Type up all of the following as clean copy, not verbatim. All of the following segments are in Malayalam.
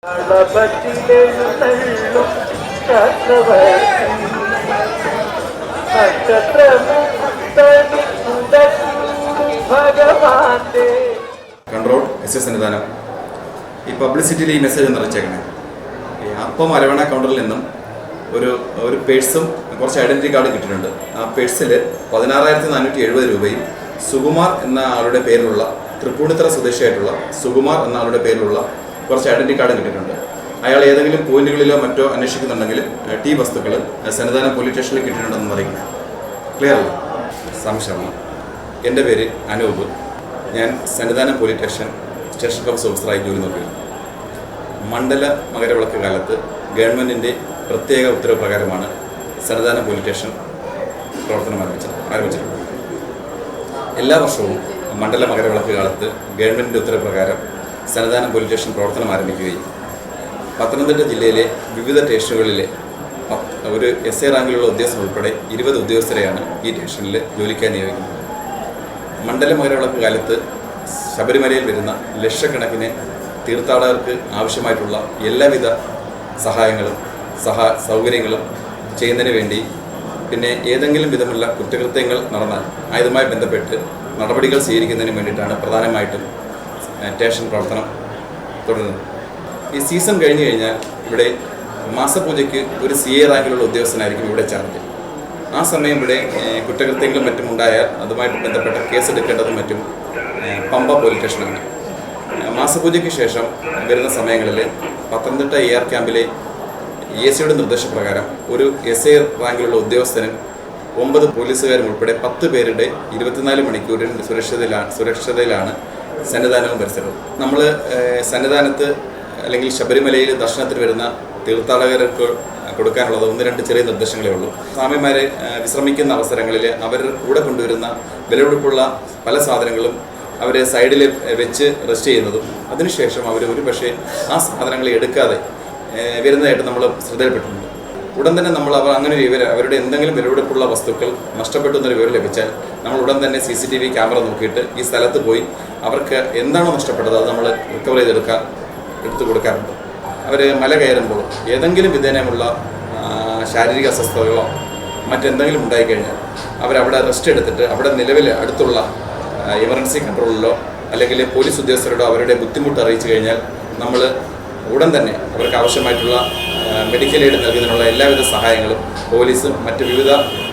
Control SS Sannidhanam. ഈ പബ്ലിസിറ്റിയിൽ ഈ മെസ്സേജ് നിറച്ചേക്കണേ. ഈ അപ്പം അരവണ കൗണ്ടറിൽ നിന്നും ഒരു പേഴ്സും കുറച്ച് ഐഡൻറ്റിറ്റി കാർഡ് കിട്ടിയിട്ടുണ്ട്. ആ പേഴ്സിൽ 16,470 രൂപയും സുകുമാർ എന്ന ആളുടെ പേരിലുള്ള തൃപ്പൂണിത്തറ സ്വദേശിയായിട്ടുള്ള സുകുമാർ എന്ന ആളുടെ പേരിലുള്ള കുറച്ച് ഐഡൻറ്റിറ്റി കാർഡ് കിട്ടിയിട്ടുണ്ട്. അയാൾ ഏതെങ്കിലും പോയിന്റുകളിലോ മറ്റോ അന്വേഷിക്കുന്നുണ്ടെങ്കിൽ ടി വസ്തുക്കൾ സന്നിധാനം പോലീസ് സ്റ്റേഷനിൽ കിട്ടിയിട്ടുണ്ടെന്ന് അറിയിക്കണം. ക്ലിയർ അല്ല? സംശയമാണ്. എൻ്റെ പേര് അനൂപ്. ഞാൻ സന്നിധാനം പോലീസ് സ്റ്റേഷൻ ഹൗസ് ഓഫീസറായി ജോലി നോക്കിയിരുന്നു. മണ്ഡല മകരവിളക്ക് കാലത്ത് ഗവൺമെൻറ്റിൻ്റെ പ്രത്യേക ഉത്തരവ് പ്രകാരമാണ് സന്നിധാനം പോലീസ് സ്റ്റേഷൻ പ്രവർത്തനം ആരംഭിച്ചിട്ടുള്ളത്. എല്ലാ വർഷവും മണ്ഡല മകരവിളക്ക് കാലത്ത് ഗവൺമെൻറ്റിൻ്റെ ഉത്തരവ് പ്രകാരം സന്നിധാനം പോലീസ് സ്റ്റേഷൻ പ്രവർത്തനം ആരംഭിക്കുകയും പത്തനംതിട്ട ജില്ലയിലെ വിവിധ സ്റ്റേഷനുകളിലെ ഒരു SA റാങ്കിലുള്ള ഉദ്യോഗസ്ഥർ ഉൾപ്പെടെ 20 ഉദ്യോഗസ്ഥരെയാണ് ഈ സ്റ്റേഷനിൽ ജോലിക്കായി നിയോഗിക്കുന്നത്. മണ്ഡല മകരവിളക്ക് കാലത്ത് ശബരിമലയിൽ വരുന്ന ലക്ഷക്കണക്കിന് തീർത്ഥാടകർക്ക് ആവശ്യമായിട്ടുള്ള എല്ലാവിധ സഹായങ്ങളും സൗകര്യങ്ങളും ചെയ്യുന്നതിന് വേണ്ടി, പിന്നെ ഏതെങ്കിലും വിധമുള്ള കുറ്റകൃത്യങ്ങൾ നടന്നാൽ അതുമായി ബന്ധപ്പെട്ട് നടപടികൾ സ്വീകരിക്കുന്നതിന് വേണ്ടിയിട്ടാണ് പ്രധാനമായിട്ടും സ്റ്റേഷൻ പ്രവർത്തനം തുടരുന്നത്. ഈ സീസൺ കഴിഞ്ഞു കഴിഞ്ഞാൽ ഇവിടെ മാസപൂജയ്ക്ക് ഒരു CA റാങ്കിലുള്ള ഉദ്യോഗസ്ഥനായിരിക്കും ഇവിടെ ചാർജ്. ആ സമയം ഇവിടെ കുറ്റകൃത്യങ്ങളും മറ്റും ഉണ്ടായാൽ അതുമായിട്ട് ബന്ധപ്പെട്ട കേസെടുക്കേണ്ടതും മറ്റും പമ്പ പോലീസ് സ്റ്റേഷനാണ്. മാസപൂജയ്ക്ക് ശേഷം വരുന്ന സമയങ്ങളിൽ പത്തനംതിട്ട AR ക്യാമ്പിലെ ESയുടെ നിർദ്ദേശപ്രകാരം ഒരു SA റാങ്കിലുള്ള ഉദ്യോഗസ്ഥനും 9 പോലീസുകാരും ഉൾപ്പെടെ 10 പേരുടെ 24 മണിക്കൂറിൽ സുരക്ഷിതയിലാണ് സന്നിധാനവും പരിസരവും. നമ്മൾ സന്നിധാനത്ത് അല്ലെങ്കിൽ ശബരിമലയിൽ ദർശനത്തിന് വരുന്ന തീർത്ഥാടകർക്ക് കൊടുക്കാനുള്ളത് 1-2 ചെറിയ നിർദ്ദേശങ്ങളേ ഉള്ളൂ. സ്വാമിമാരെ വിശ്രമിക്കുന്ന അവസരങ്ങളിൽ അവർ കൂടെ കൊണ്ടുവരുന്ന വിലപിടിപ്പുള്ള പല സാധനങ്ങളും അവർ സൈഡിൽ വെച്ച് റെസ്റ്റ് ചെയ്യുന്നതും അതിനുശേഷം അവർ ഒരു പക്ഷേ ആ സാധനങ്ങൾ എടുക്കാതെ വരുന്നതായിട്ട് നമ്മൾ ശ്രദ്ധയിൽപ്പെട്ടിട്ടുണ്ട്. ഉടൻ തന്നെ നമ്മൾ അങ്ങനെ അവരുടെ എന്തെങ്കിലും വിലപിടിപ്പുള്ള വസ്തുക്കൾ നഷ്ടപ്പെട്ടു എന്നൊരു വിവരം ലഭിച്ചാൽ നമ്മൾ ഉടൻ തന്നെ CCTV ക്യാമറ നോക്കിയിട്ട് ഈ സ്ഥലത്ത് പോയി അവർക്ക് എന്താണോ നഷ്ടപ്പെട്ടത് അത് നമ്മൾ റിക്കവർ എടുത്തു കൊടുക്കാറുണ്ട്. അവർ മല കയറുമ്പോൾ ഏതെങ്കിലും വിധേനമുള്ള ശാരീരിക അസ്വസ്ഥതകളോ മറ്റെന്തെങ്കിലും ഉണ്ടായിക്കഴിഞ്ഞാൽ അവരവിടെ റെസ്റ്റ് എടുത്തിട്ട് അവിടെ നിലവിൽ അടുത്തുള്ള എമർജൻസി കൺട്രോളിലോ അല്ലെങ്കിൽ പോലീസ് ഉദ്യോഗസ്ഥരോടോ അവരുടെ ബുദ്ധിമുട്ട് അറിയിച്ചു കഴിഞ്ഞാൽ നമ്മൾ ഉടൻ തന്നെ അവർക്ക് ആവശ്യമായിട്ടുള്ള മെഡിക്കൽ എയ്ഡ് നൽകുന്നതിനുള്ള എല്ലാവിധ സഹായങ്ങളും പോലീസും മറ്റ് വിവിധ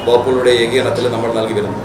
വകുപ്പുകളുടെ ഏകീകരണത്തിൽ നമ്മൾ നൽകി വരുന്നു.